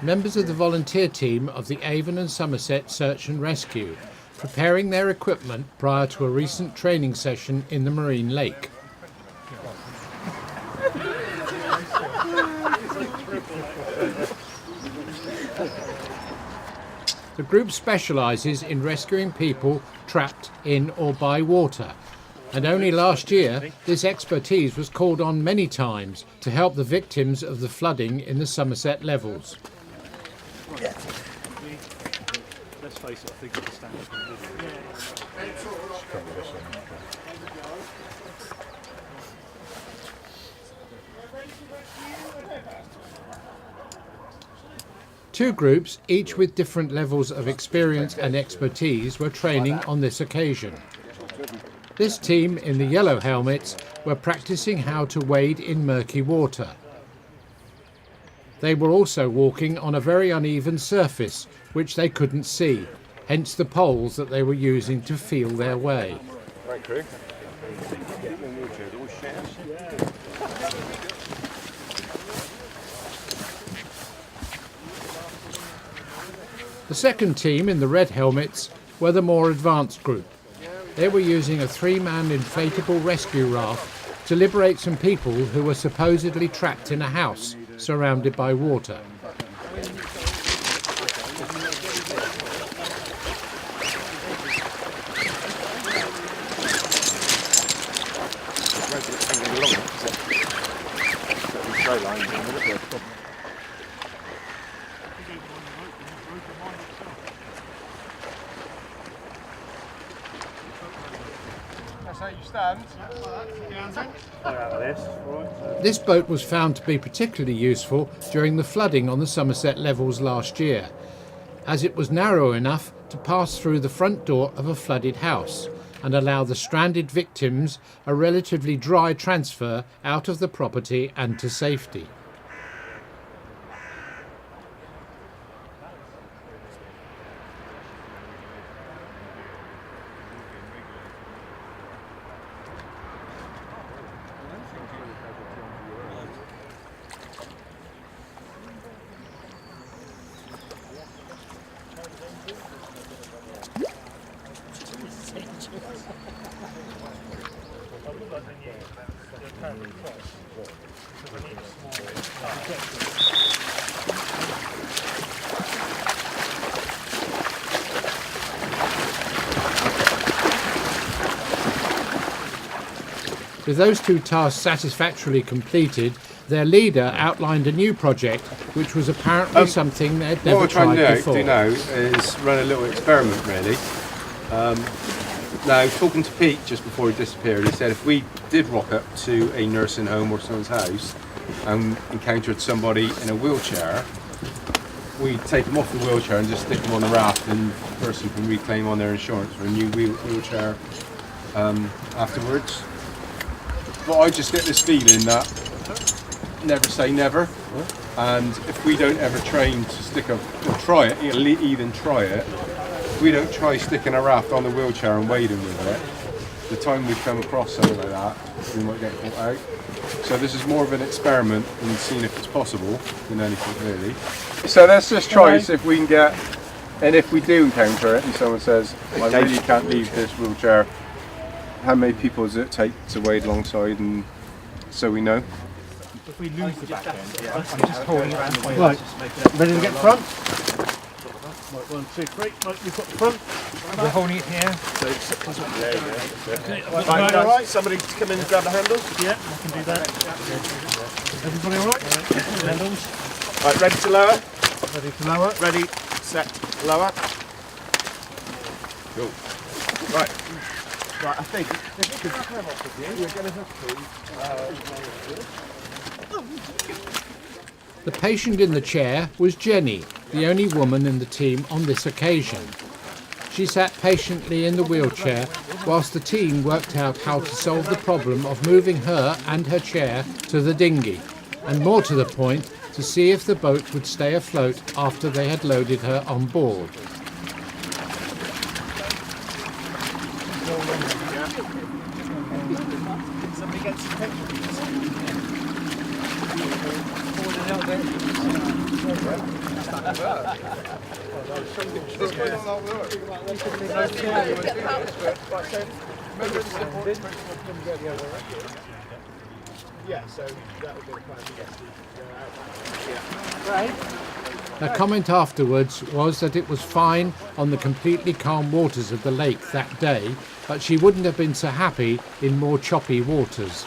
members of the volunteer team of the Avon and Somerset Search and Rescue, preparing their equipment prior to a recent training session in the marine lake. The group specialises in rescuing people trapped in or by water, and only last year this expertise was called on many times to help the victims of the flooding in the Somerset levels. Let's face it, I think it's a standard. Two groups, each with different levels of experience and expertise, were training on this occasion. This team in the yellow helmets were practicing how to wade in murky water. They were also walking on a very uneven surface, which they couldn't see, hence the poles that they were using to feel their way. Right, crew. The second team in the red helmets were the more advanced group. They were using a three-man inflatable rescue raft to liberate some people who were supposedly trapped in a house surrounded by water. That's how you stand. This boat was found to be particularly useful during the flooding on the Somerset levels last year, as it was narrow enough to pass through the front door of a flooded house and allow the stranded victims a relatively dry transfer out of the property and to safety. With those two tasks satisfactorily completed, their leader outlined a new project, which was apparently something they'd never tried before. What we're trying to do now is run a little experiment, really. Now, talking to Pete just before he disappeared, he said if we did rock up to a nursing home or someone's house and encountered somebody in a wheelchair, we'd take them off the wheelchair and just stick them on the raft, and the person can reclaim on their insurance for a new wheelchair afterwards. But I just get this feeling that never say never, and if we don't ever train to stick or try it, even try it, if we don't try sticking a raft on the wheelchair and wading with it, the time we come across something like that, we might get caught out. So this is more of an experiment than seeing if it's possible than anything really. So let's just try see if we can get, and if we do encounter it and someone says, I really can't leave this wheelchair, how many people does it take to wade alongside, and so we know? If we lose the back end, I'm just holding it around the way. Right, ready to get front? Right, 1, 2, 3. Right, you've got the front. We're holding it here. So right, all right. Somebody come in and grab the handles. Yeah, I can do that. Everybody all right? Handles. Right, ready to lower? Ready to lower. Ready, set, lower. Cool. Right. Right, I think if we could come off with you, we're going to have to. The patient in the chair was Jenny, the only woman in the team on this occasion. She sat patiently in the wheelchair whilst the team worked out how to solve the problem of moving her and her chair to the dinghy, and more to the point, to see if the boat would stay afloat after they had loaded her on board. Somebody get some pictures. Forward a little bit. Yeah, so that would be the plan. Her comment afterwards was that it was fine on the completely calm waters of the lake that day, but she wouldn't have been so happy in more choppy waters.